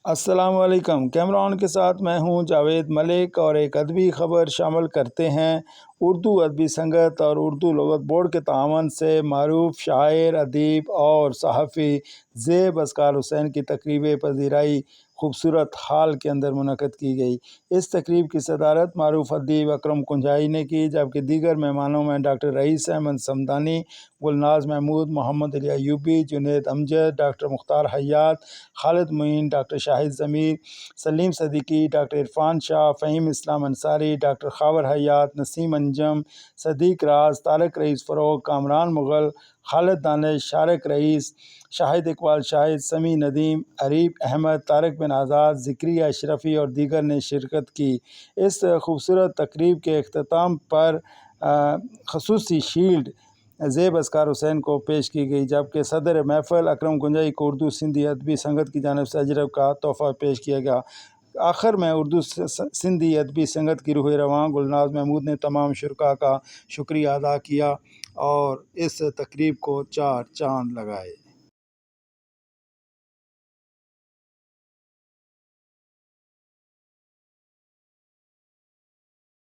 السلام علیکم۔ کیمران کے ساتھ میں ہوں جاوید ملک، اور ایک ادبی خبر شامل کرتے ہیں۔ اردو ادبی سنگت اور اردو لغت بورڈ کے تعاون سے معروف شاعر، ادیب اور صحافی زیب اسکار حسین کی تقریب پذیرائی خوبصورت ہال کے اندر منعقد کی گئی۔ اس تقریب کی صدارت معروف ادیب اکرم کنجائی نے کی، جبکہ دیگر مہمانوں میں ڈاکٹر رئیس احمد صمدانی، گلناز محمود، محمد علی ایوبی، جنید امجد، ڈاکٹر مختار حیات، خالد معین، ڈاکٹر شاہد ضمیر، سلیم صدیقی، ڈاکٹر عرفان شاہ، فہیم اسلام انصاری، ڈاکٹر خاور حیات، نسیم انجم، صدیق راز، طارق رئیس فروغ، کامران مغل، خالد دانش، شارق رئیس، شاہد اقبال شاہد، سمیع ندیم، عریب احمد، طارق بن آزاد، ذکریہ اشرفی اور دیگر نے شرکت کی۔ اس خوبصورت تقریب کے اختتام پر خصوصی شیلڈ زیب اسکار حسین کو پیش کی گئی، جبکہ صدر محفل اکرم کنجائی کو اردو سندھی ادبی سنگت کی جانب سے اجرک کا تحفہ پیش کیا گیا۔ آخر میں اردو سندھی ادبی سنگت کی روح رواں گلناز محمود نے تمام شرکاء کا شکریہ ادا کیا اور اس تقریب کو 4 چاند لگائے۔